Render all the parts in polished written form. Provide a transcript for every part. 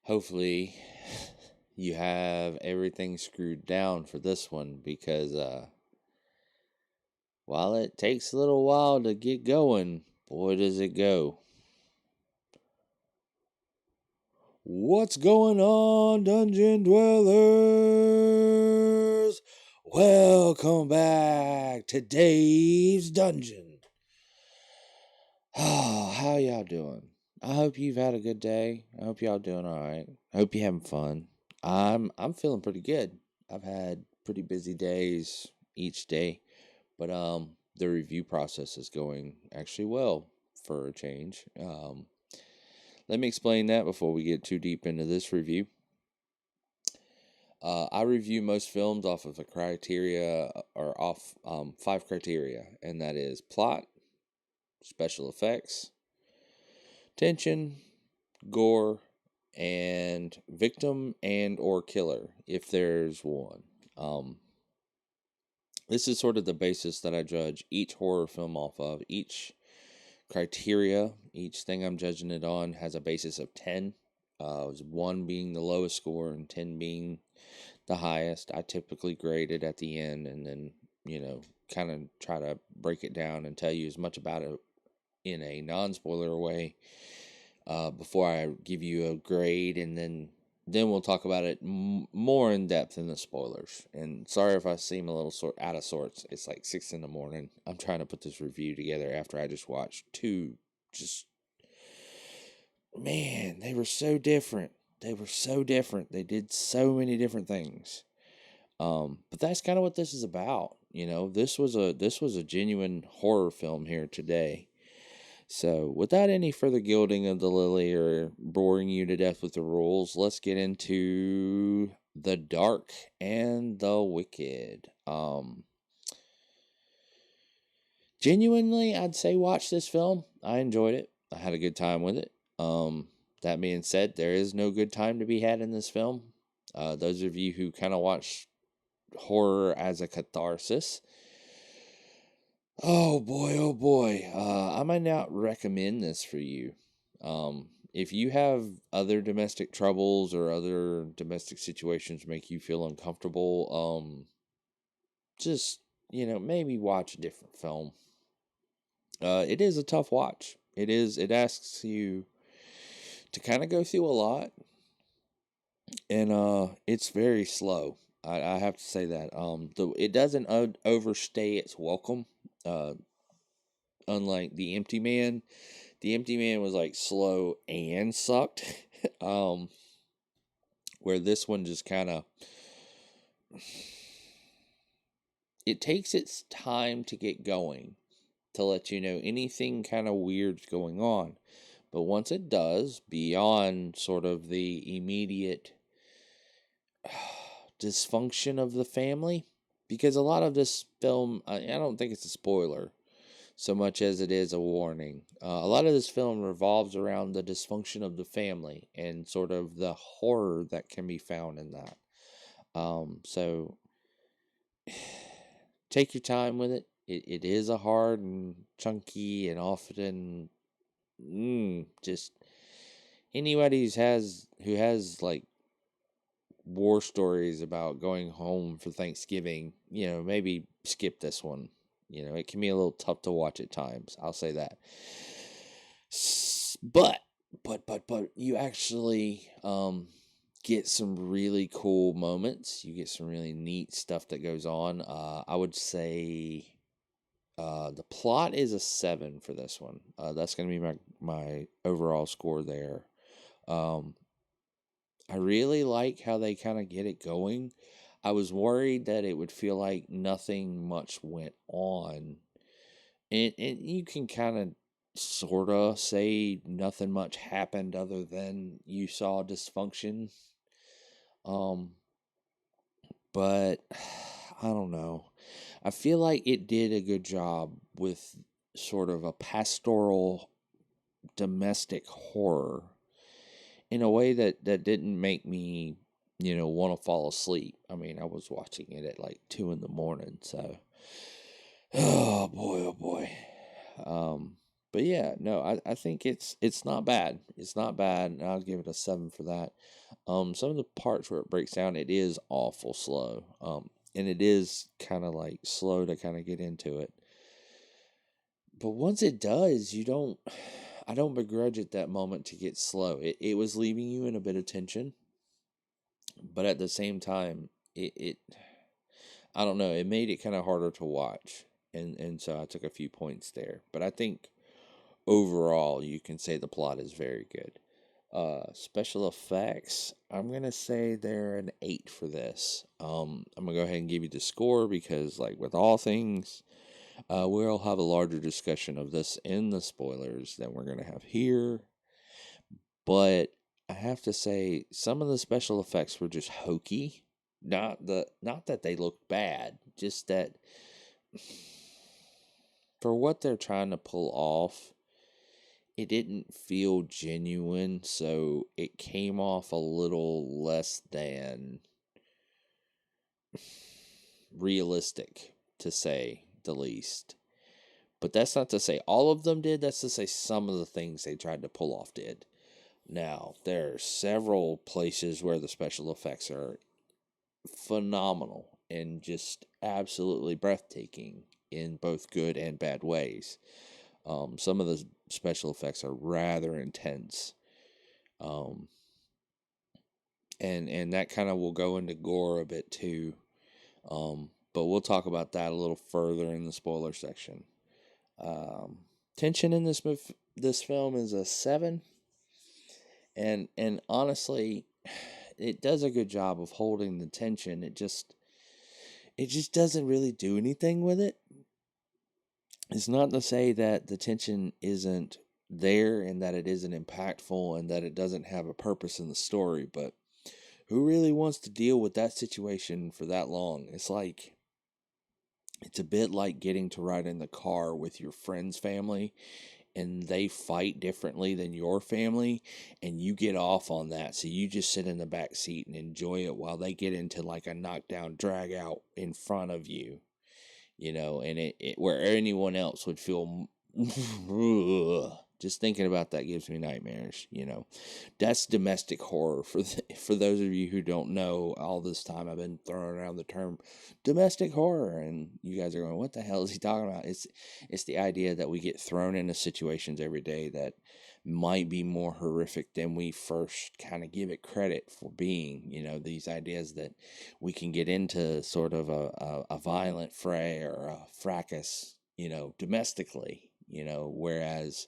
hopefully you have everything screwed down for this one because while it takes a little while to get going, boy does it go. What's going on, Dungeon Dwellers? Welcome back to Dave's Dungeon. Oh, how y'all doing? I hope you've had a good day. I hope y'all doing all right. I hope you're having fun. I'm feeling pretty good. I've had pretty busy days each day, but the review process is going actually well for a change. Let me explain that before we get too deep into this review. I review most films off of a criteria or off 5 criteria, and that is plot, special effects, tension, gore, and victim and or killer if there's one. This is sort of the basis that I judge each horror film off of. Each criteria, each thing I'm judging it on has a basis of 10. 1 being the lowest score and 10 being the highest. I typically grade it at the end and then, kind of try to break it down and tell you as much about it in a non-spoiler way before I give you a grade, and then we'll talk about it more in depth in the spoilers. And sorry if I seem a little out of sorts. It's like 6 in the morning. I'm trying to put this review together after I just watched 2. Man, they were so different. They did so many different things. But that's kind of what this is about. This was a genuine horror film here today. So, without any further gilding of the lily or boring you to death with the rules, let's get into The Dark and the Wicked. Genuinely, I'd say watch this film. I enjoyed it. I had a good time with it. That being said, there is no good time to be had in this film. Those of you who kind of watch horror as a catharsis, oh boy, I might not recommend this for you. If you have other domestic troubles or other domestic situations make you feel uncomfortable, just, maybe watch a different film. It is a tough watch. It asks you to kind of go through a lot, and it's very slow. I have to say that. It doesn't overstay its welcome. Unlike The Empty Man. The Empty Man was like slow and sucked. Where this one just kind of, it takes its time to get going, to let you know anything kind of weird's going on. But once it does, beyond sort of the immediate dysfunction of the family, because a lot of this film, I don't think it's a spoiler so much as it is a warning. A lot of this film revolves around the dysfunction of the family and sort of the horror that can be found in that. So take your time with it. It is a hard and chunky and often just anybody who has like war stories about going home for Thanksgiving, maybe skip this one. It can be a little tough to watch at times. I'll say that. But you actually get some really cool moments. You get some really neat stuff that goes on. I would say the plot is a 7 for this one. That's going to be my overall score there. I really like how they kind of get it going. I was worried that it would feel like nothing much went on. And you can kind of sort of say nothing much happened other than you saw dysfunction. But I don't know. I feel like it did a good job with sort of a pastoral domestic horror in a way that didn't make me, want to fall asleep. I mean, I was watching it at like 2 in the morning, so oh boy. But yeah, no, I think it's not bad. It's not bad, and I'll give it a 7 for that. Some of the parts where it breaks down, it is awful slow. And it is kind of like slow to kind of get into it. But once it does, I don't begrudge it that moment to get slow. It was leaving you in a bit of tension, but at the same time, I don't know, it made it kind of harder to watch. And so I took a few points there. But I think overall, you can say the plot is very good. Special effects, I'm gonna say they're an 8 for this. I'm gonna go ahead and give you the score because, like with all things, we'll have a larger discussion of this in the spoilers than we're gonna have here. But I have to say, some of the special effects were just hokey. Not that they looked bad, just that for what they're trying to pull off, it didn't feel genuine, so it came off a little less than realistic, to say the least. But that's not to say all of them did, that's to say some of the things they tried to pull off did. Now, there are several places where the special effects are phenomenal and just absolutely breathtaking in both good and bad ways. Some of the special effects are rather intense. And that kind of will go into gore a bit too. But we'll talk about that a little further in the spoiler section. Tension in this film is a 7, and honestly, it does a good job of holding the tension. It just doesn't really do anything with it. It's not to say that the tension isn't there and that it isn't impactful and that it doesn't have a purpose in the story, but who really wants to deal with that situation for that long? It's a bit like getting to ride in the car with your friend's family and they fight differently than your family and you get off on that. So you just sit in the back seat and enjoy it while they get into like a knockdown drag out in front of you, and it where anyone else would feel just thinking about that gives me nightmares. That's domestic horror. For those of you who don't know, all this time I've been throwing around the term domestic horror, and you guys are going, what the hell is he talking about? It's the idea that we get thrown into situations every day that might be more horrific than we first kind of give it credit for being. These ideas that we can get into sort of a violent fray or a fracas, domestically, whereas,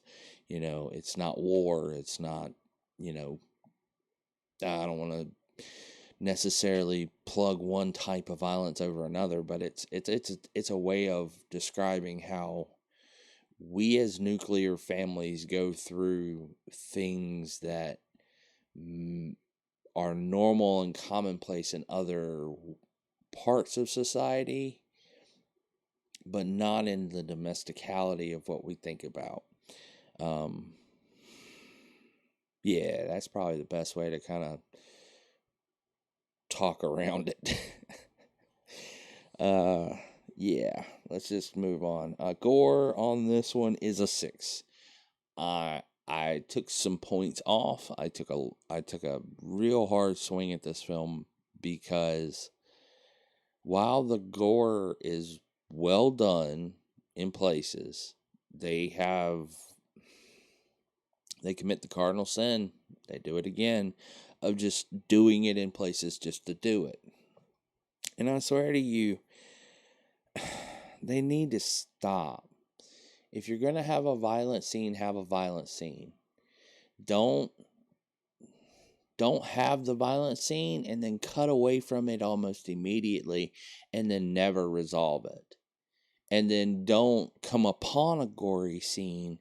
it's not war. It's not, I don't want to necessarily plug one type of violence over another, but it's a way of describing how we as nuclear families go through things that are normal and commonplace in other parts of society, but not in the domesticality of what we think about. Yeah, that's probably the best way to kind of talk around it. Yeah, let's just move on. Gore on this one is a 6. I took some points off. I took a real hard swing at this film because while the gore is well done in places, they commit the cardinal sin. They do it again of just doing it in places just to do it. And I swear to you, they need to stop. If you're going to have a violent scene, have a violent scene. Don't have the violent scene and then cut away from it almost immediately and then never resolve it. And then don't come upon a gory scene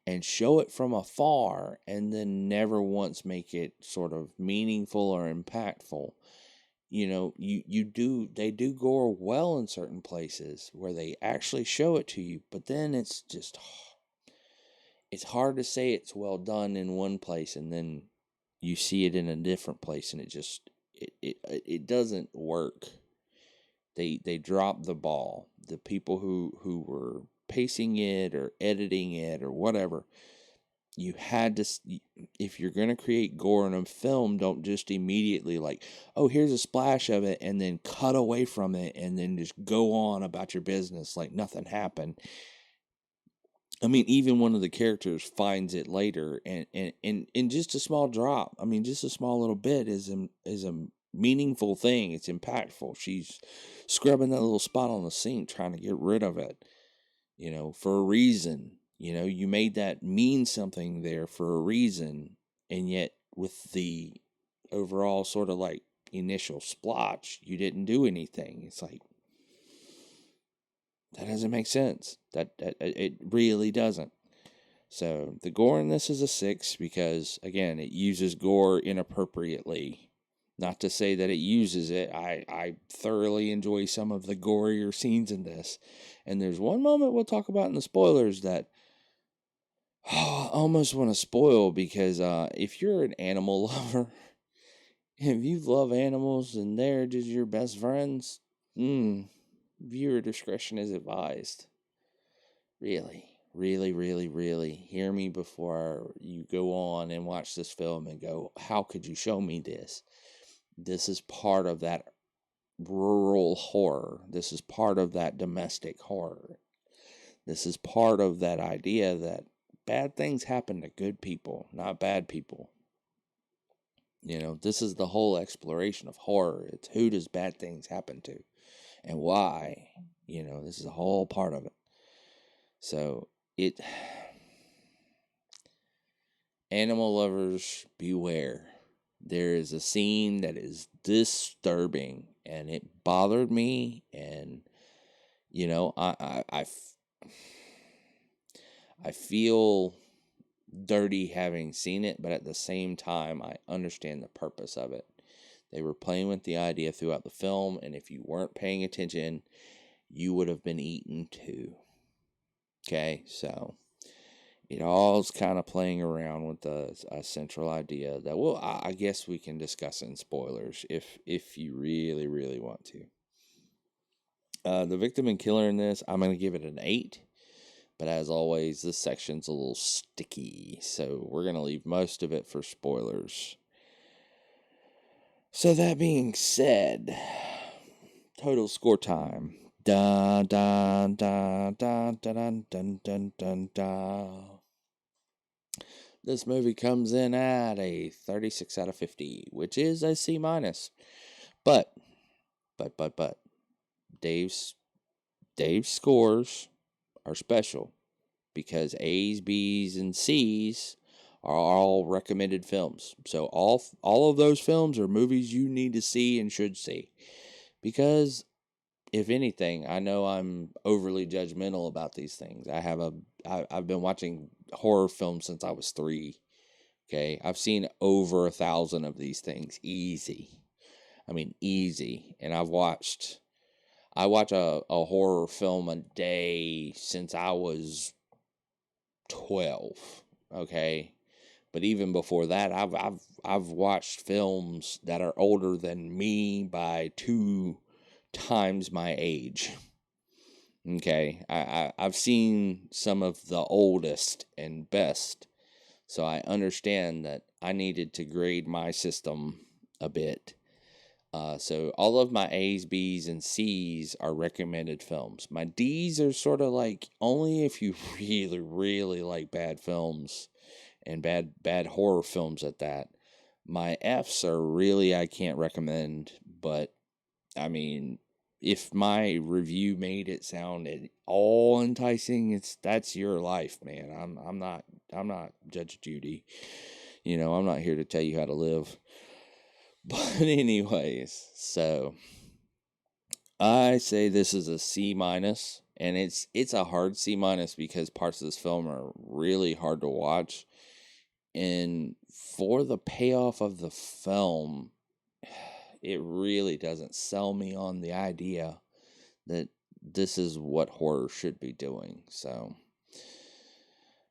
and show it from afar and then never once make it sort of meaningful or impactful. They do gore well in certain places where they actually show it to you, but then it's hard to say it's well done in one place and then you see it in a different place and it doesn't work. They dropped the ball. The people who were pacing it or editing it or whatever, you had to, if you're going to create gore in a film, don't just immediately like, oh, here's a splash of it, and then cut away from it and then just go on about your business like nothing happened. I mean, even one of the characters finds it later, and just a small drop. I mean, just a small little bit is a meaningful thing. It's impactful. She's scrubbing that little spot on the sink, trying to get rid of it, for a reason. You made that mean something there for a reason, and yet with the overall sort of like initial splotch, you didn't do anything. It's like, that doesn't make sense. That it really doesn't. So the gore in this is a 6 because, again, it uses gore inappropriately. Not to say that it uses it. I thoroughly enjoy some of the gorier scenes in this. And there's one moment we'll talk about in the spoilers that I almost want to spoil, because if you're an animal lover, if you love animals and they're just your best friends, viewer discretion is advised. Really, really, really, really hear me before you go on and watch this film and go, how could you show me this? This is part of that rural horror. This is part of that domestic horror. This is part of that idea that bad things happen to good people, not bad people. This is the whole exploration of horror. It's who does bad things happen to and why. This is a whole part of it. So animal lovers, beware. There is a scene that is disturbing, and it bothered me, and I feel dirty having seen it, but at the same time, I understand the purpose of it. They were playing with the idea throughout the film, and if you weren't paying attention, you would have been eaten too. Okay, so it all's kind of playing around with a central idea that, well, I guess we can discuss in spoilers if you really, really want to. The victim and killer in this, I'm going to give it an 8. But as always, this section's a little sticky, so we're going to leave most of it for spoilers. So that being said, total score time. Dun, dun, dun, dun, dun, dun, dun, dun, dun. This movie comes in at a 36 out of 50, which is a C-. But, Dave's scores are special because A's, B's, and C's are all recommended films. So all of those films are movies you need to see and should see. Because if anything, I know I'm overly judgmental about these things. I've been watching horror films since I was 3. Okay, I've seen over 1,000 of these things easy. I mean, easy. And I watch a horror film a day since I was 12. Okay, but even before that, I've watched films that are older than me by 2 times my age. Okay, I've seen some of the oldest and best, so I understand that I needed to grade my system a bit. So all of my A's, B's, and C's are recommended films. My D's are sort of like only if you really, really like bad films and bad horror films at that. My F's are really I can't recommend, but I mean, if my review made it sound at all enticing, that's your life, man. I'm not Judge Judy. I'm not here to tell you how to live. But anyways, so I say this is a C-, and it's a hard C- because parts of this film are really hard to watch. And for the payoff of the film, it really doesn't sell me on the idea that this is what horror should be doing. So,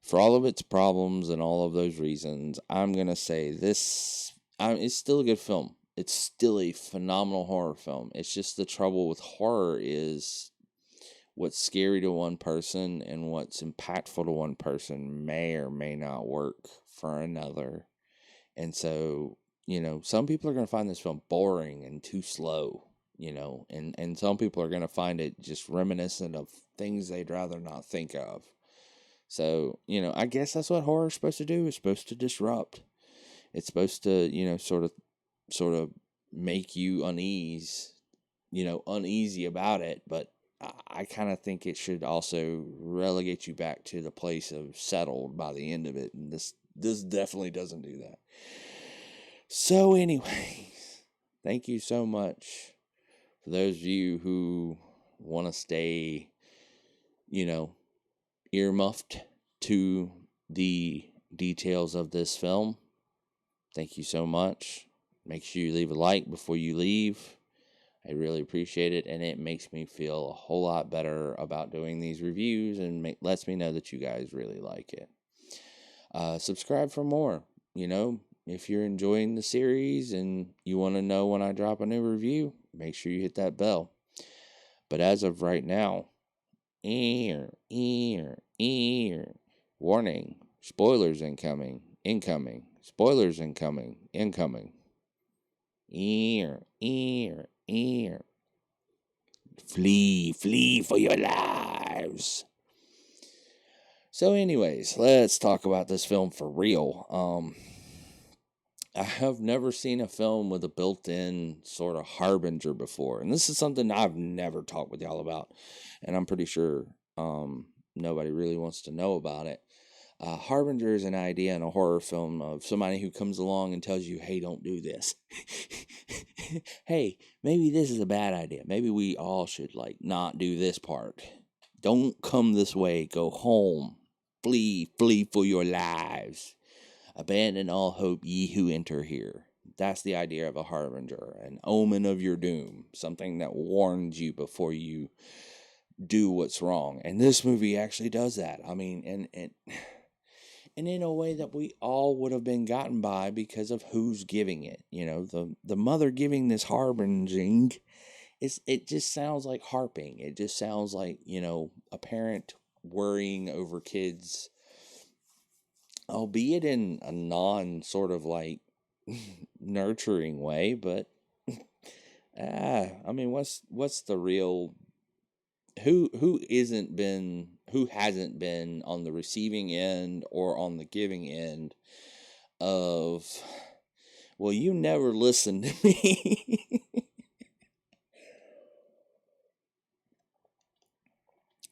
for all of its problems and all of those reasons, I'm going to say this it's still a good film. It's still a phenomenal horror film. It's just the trouble with horror is what's scary to one person and what's impactful to one person may or may not work for another. And so, some people are going to find this film boring and too slow, and some people are going to find it just reminiscent of things they'd rather not think of. So, I guess that's what horror is supposed to do. It's supposed to disrupt. It's supposed to, sort of make you uneasy about it. But I kind of think it should also relegate you back to the place of settled by the end of it. And this definitely doesn't do that. So anyways, thank you so much for those of you who want to stay, earmuffed to the details of this film. Thank you so much. Make sure you leave a like before you leave. I really appreciate it, and it makes me feel a whole lot better about doing these reviews and lets me know that you guys really like it. Subscribe for more. If you're enjoying the series and you want to know when I drop a new review, make sure you hit that bell. But as of right now, warning, spoilers incoming, spoilers incoming, flee for your lives. So anyways, let's talk about this film for real. I have never seen a film with a built-in sort of harbinger before. And this is something I've never talked with y'all about. And I'm pretty sure nobody really wants to know about it. Harbinger is an idea in a horror film of somebody who comes along and tells you, hey, don't do this. Hey, maybe this is a bad idea. Maybe we all should, not do this part. Don't come this way. Go home. Flee for your lives. Abandon all hope, ye who enter here. That's the idea of a harbinger, an omen of your doom, something that warns you before you do what's wrong. And this movie actually does that. I mean, and in a way that we all would have been gotten by because of who's giving it. The mother giving this harbinging, it just sounds like harping. It just sounds like, a parent worrying over kids, albeit in a non sort of nurturing way, but I mean, what's the real, who hasn't been on the receiving end or on the giving end of, well, you never listened to me.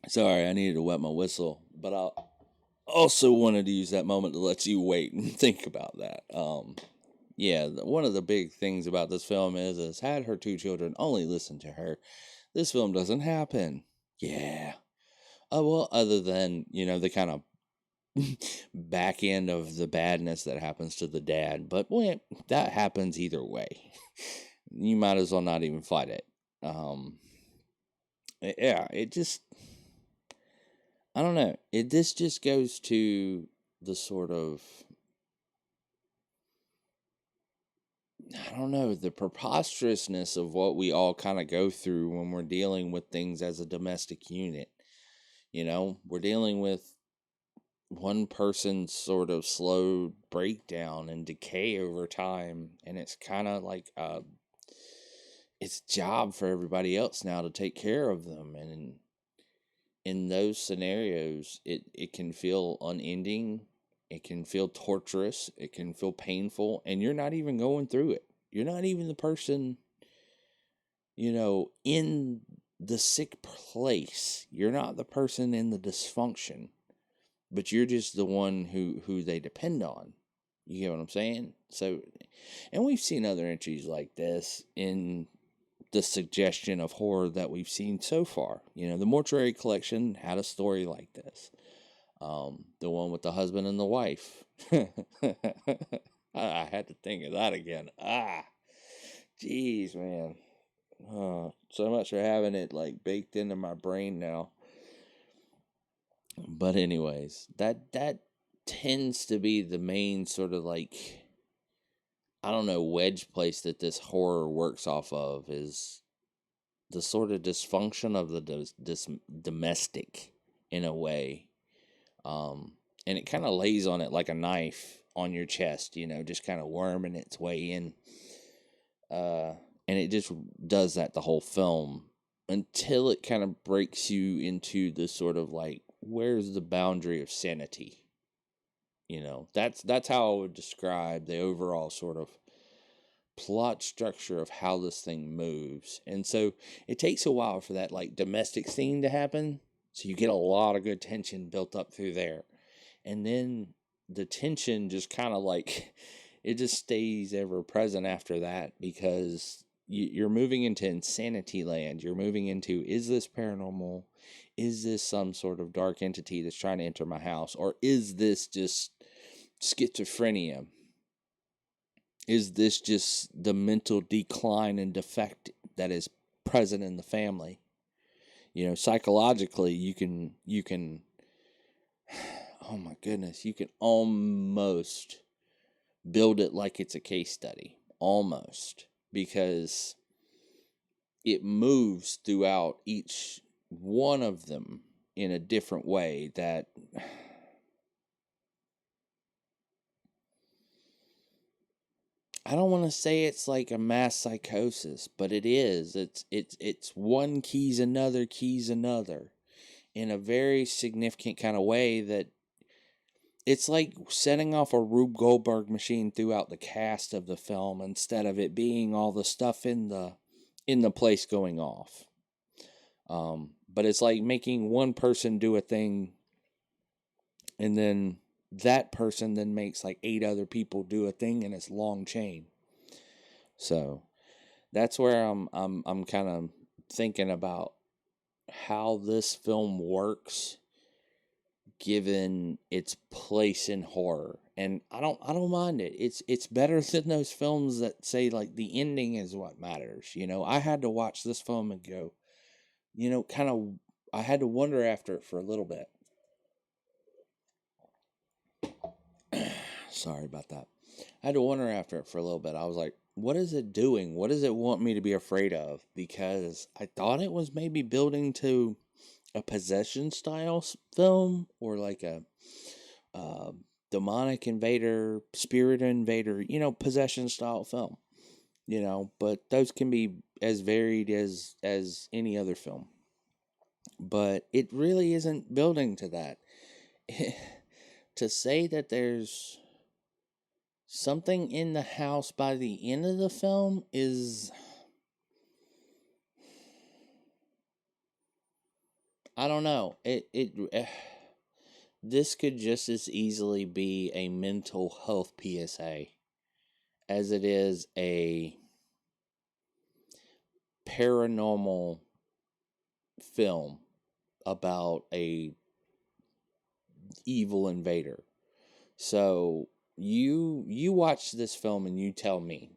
Sorry, I needed to wet my whistle, but I also wanted to use that moment to let you wait and think about that. One of the big things about this film is had her two children only listen to her, this film doesn't happen. Yeah. Well, other than, the kind of back end of the badness that happens to the dad. But, well, that happens either way. You might as well not even fight it. It just, I don't know. This just goes to the sort of, I don't know, the preposterousness of what we all kind of go through when we're dealing with things as a domestic unit. We're dealing with one person's sort of slow breakdown and decay over time, and it's kind of like it's job for everybody else now to take care of them. And in those scenarios, it can feel unending. It can feel torturous. It can feel painful. And you're not even going through it. You're not even the person, in the sick place. You're not the person in the dysfunction. But you're just the one who they depend on. You get what I'm saying? So, and we've seen other entries like this in the suggestion of horror that we've seen so far. The Mortuary Collection had a story like this. The one with the husband and the wife. I had to think of that again. Jeez, man. So much for having it baked into my brain now. But anyways, that tends to be the main sort of I don't know, wedge place that this horror works off of is sort of dysfunction of the domestic in a way. And it kind of lays on it like a knife on your chest, just kind of worming its way in. And it just does that the whole film until it kind of breaks you into the sort of like, where's the boundary of sanity? That's how I would describe the overall sort of plot structure of how this thing moves. And so it takes a while for that like domestic scene to happen. So you get a lot of good tension built up through there. And then the tension just kind of like, it just stays ever present after that, because you're moving into insanity land. You're moving into, is this paranormal? Is this some sort of dark entity that's trying to enter my house? Or is this just schizophrenia? Is this just the mental decline and defect that is present in the family? Psychologically, you can, oh my goodness, you can almost build it like it's a case study. Almost. Because it moves throughout each one of them in a different way that I don't want to say it's like a mass psychosis, but it is. It's one keys another in a very significant kind of way that it's like setting off a Rube Goldberg machine throughout the cast of the film instead of it being all the stuff in the place going off. But it's like making one person do a thing, and then that person then makes like 8 other people do a thing in its long chain. So that's where I'm kind of thinking about how this film works given its place in horror. And I don't mind it. It's better than those films that say like the ending is what matters. I had to watch this film and go, kind of, I had to wonder after it for a little bit. Sorry about that. I had to wonder after it for a little bit. I was like, what is it doing? What does it want me to be afraid of? Because I thought it was maybe building to a possession style film, or like a demonic invader, spirit invader, possession style film. But those can be as varied as any other film. But it really isn't building to that. To say that there's something in the house by the end of the film is, I don't know. This could just as easily be a mental health PSA as it is a paranormal film about a evil invader. So you watch this film and you tell me.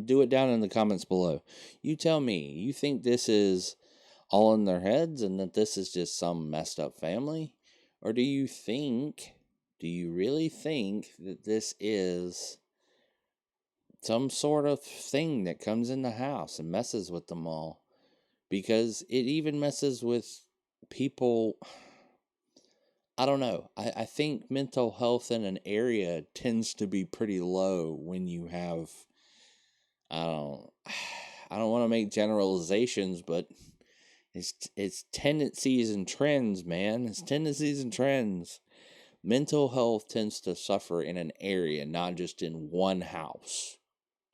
Do it down in the comments below. You tell me, you think this is all in their heads and that this is just some messed up family? Or do you really think that this is some sort of thing that comes in the house and messes with them all? Because it even messes with people. I don't know. I think mental health in an area tends to be pretty low when you have, I don't want to make generalizations, but it's tendencies and trends, man. It's tendencies and trends. Mental health tends to suffer in an area, not just in one house.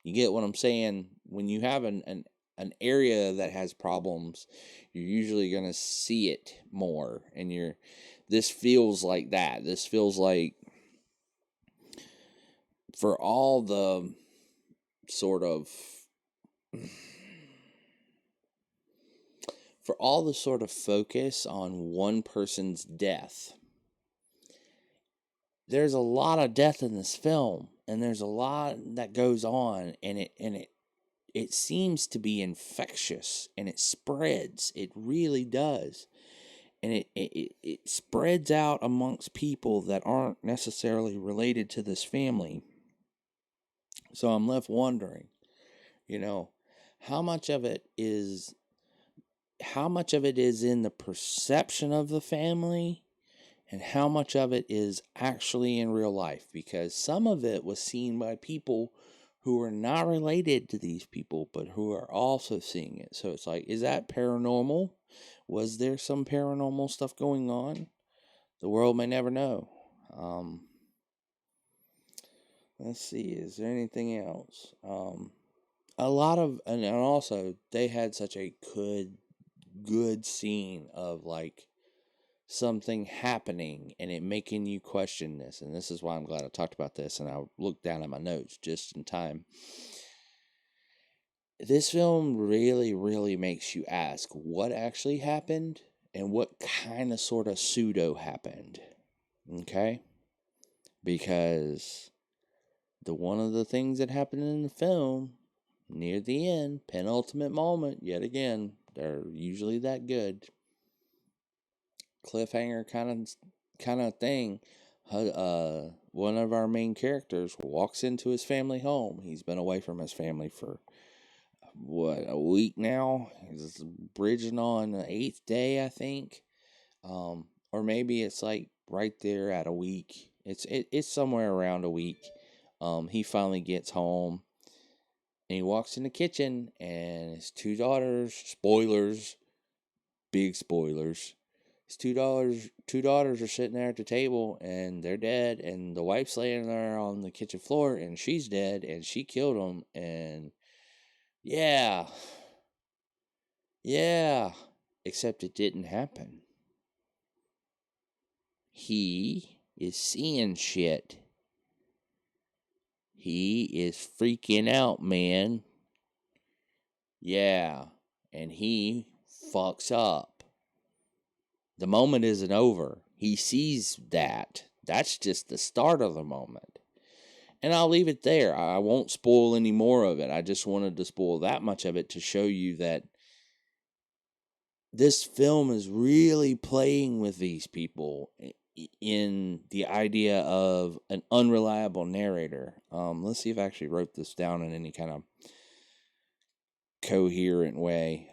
You get what I'm saying? When you have an area that has problems, you're usually going to see it more. And this feels like that. This feels like, for all the sort of focus on one person's death, there's a lot of death in this film, and there's a lot that goes on, and it seems to be infectious, and it spreads. It really does. And it spreads out amongst people that aren't necessarily related to this family. So I'm left wondering, how much of it is how much of it is in the perception of the family and how much of it is actually in real life, because some of it was seen by people who are not related to these people but who are also seeing it. So it's like, is that paranormal? Was there some paranormal stuff going on? The world may never know. Let's see, is there anything else? A lot of, and also they had such a good scene of like something happening and it making you question this. And this is why I'm glad I talked about this, and I looked down at my notes just in time. This film really makes you ask what actually happened and what kind of sort of pseudo happened. Okay? Because one of the things that happened in the film near the end, penultimate moment, yet again, they're usually that good. Cliffhanger kind of thing. One of our main characters walks into his family home. He's been away from his family for a week now. He's bridging on the 8th day, I think. Or maybe it's like right there at a week. It's somewhere around a week. He finally gets home and he walks in the kitchen and his 2 daughters, spoilers, big spoilers. His two daughters are sitting there at the table and they're dead, and the wife's laying there on the kitchen floor and she's dead and she killed them. And yeah, except it didn't happen. He is seeing shit. He is freaking out, man. Yeah, and he fucks up. The moment isn't over. He sees that. That's just the start of the moment. And I'll leave it there. I won't spoil any more of it. I just wanted to spoil that much of it to show you that this film is really playing with these people in the idea of an unreliable narrator. Let's see if I actually wrote this down in any kind of coherent way.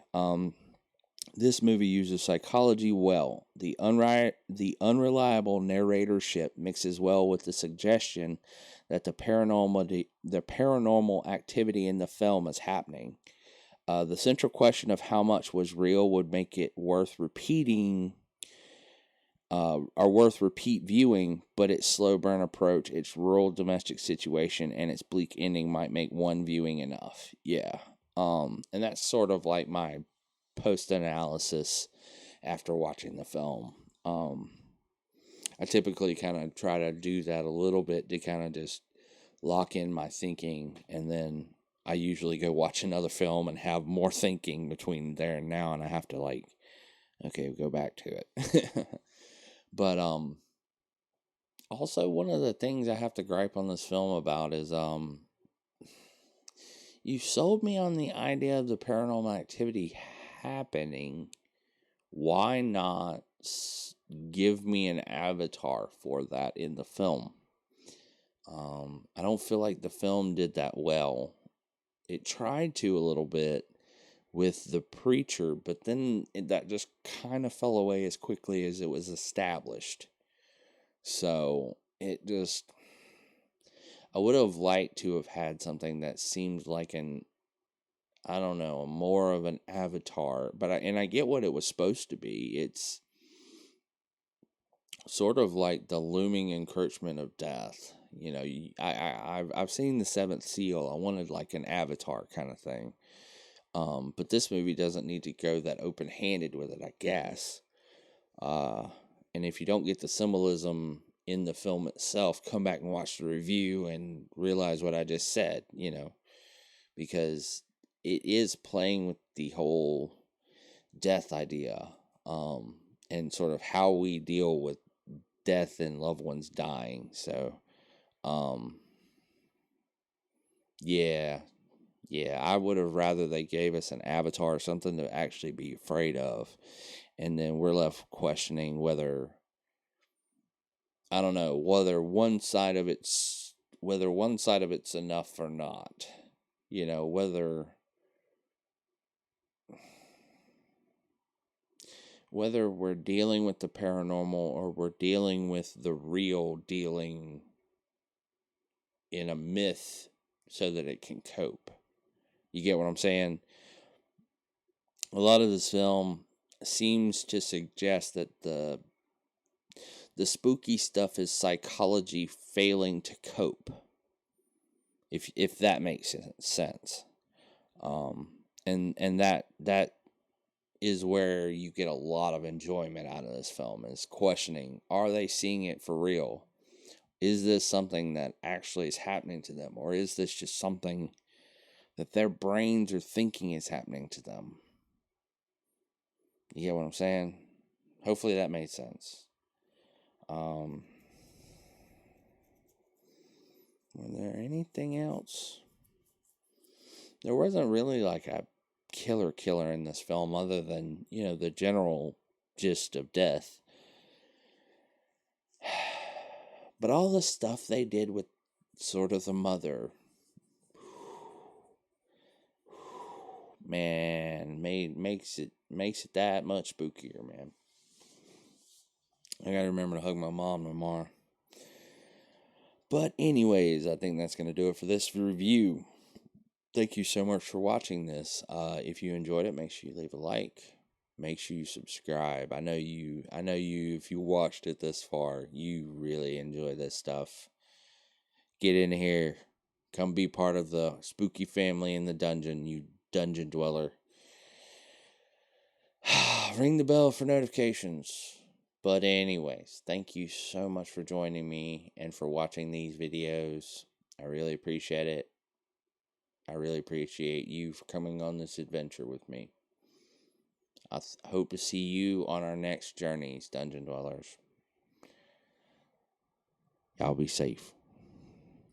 This movie uses psychology well. The unreliable narratorship mixes well with the suggestion that the paranormal activity in the film is happening. The central question of how much was real would make it worth repeating, or worth repeat viewing, but its slow burn approach, its rural domestic situation, and its bleak ending might make one viewing enough. Yeah. And that's sort of like my post-analysis after watching the film. I typically kind of try to do that a little bit to kind of just lock in my thinking, and then I usually go watch another film and have more thinking between there and now, and I have to like, okay, go back to it. But also one of the things I have to gripe on this film about is you sold me on the idea of the paranormal activity happening. Why not give me an avatar for that in the film? I don't feel like the film did that well. It tried to a little bit with the preacher, but then that just kind of fell away as quickly as it was established. So it just, I would have liked to have had something that seemed like I don't know, more of an avatar. But I get what it was supposed to be. It's sort of like the looming encroachment of death. You know, I've seen The Seventh Seal. I wanted like an Avatar kind of thing. But this movie doesn't need to go that open-handed with it, I guess. And if you don't get the symbolism in the film itself, come back and watch the review and realize what I just said, you know, because it is playing with the whole death idea, and sort of how we deal with death and loved ones dying. So, yeah, I would have rather they gave us an avatar or something to actually be afraid of, and then we're left questioning whether, I don't know, whether one side of it's enough or not. You know, whether whether we're dealing with the paranormal or we're dealing with the real dealing in a myth so that it can cope. You get what I'm saying? A lot of this film seems to suggest that the spooky stuff is psychology failing to cope, if that makes sense. And that is where you get a lot of enjoyment out of this film, is questioning, are they seeing it for real? Is this something that actually is happening to them, or is this just something that their brains are thinking is happening to them? You get what I'm saying? Hopefully that made sense. Were there anything else? There wasn't really like a killer in this film other than, the general gist of death. But all the stuff they did with sort of the mother, man, makes it that much spookier, man. I gotta remember to hug my mom tomorrow. But anyways, I think that's gonna do it for this review. Thank you so much for watching this. If you enjoyed it, make sure you leave a like. Make sure you subscribe. I know you, if you watched it this far, you really enjoy this stuff. Get in here. Come be part of the spooky family in the dungeon, you dungeon dweller. Ring the bell for notifications. But anyways, thank you so much for joining me and for watching these videos. I really appreciate it. I really appreciate you for coming on this adventure with me. I hope to see you on our next journeys, Dungeon Dwellers. Y'all be safe.